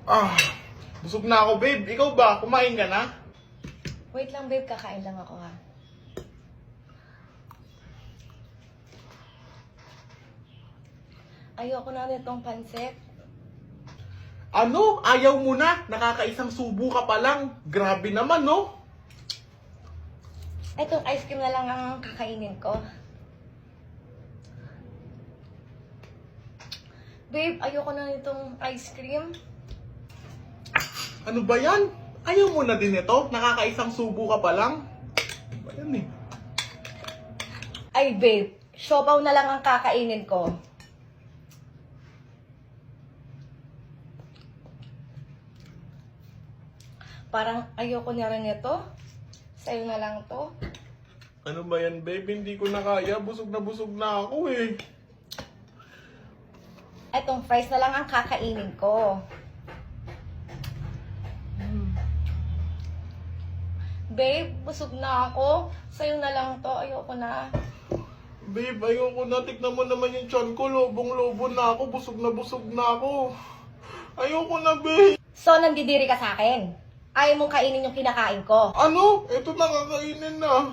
Ah, busog na ako, babe. Ikaw ba? Kumain ka na? Wait lang, babe. Kakain lang ako, ha? Ayoko na nitong pansit. Ano? Ayaw mo na? Nakakaisang subo ka pa lang. Grabe naman, no? Etong ice cream na lang ang kakainin ko. Babe, ayoko na nitong ice cream. Ano ba yan? Ayaw mo na din ito? Nakakaisang subo ka pa lang? Ano ba yan eh? Ay, babe. Siopaw na lang ang kakainin ko. Parang ayoko na rin ito. Sa'yo na lang to. Ano ba yan, babe? Hindi ko na kaya. Busog na ako eh. Etong fries na lang ang kakainin ko. Babe, busog na ako. Sa'yo na lang to. Ayoko na. Babe, ayoko na. Tignan mo naman yung tiyan ko. Lobong-lobo na ako. Busog na ako. Ayoko na, babe. So, nandidiri ka sa akin. Ayaw mong kainin yung kinakain ko. Ano? Ito na kakainin na.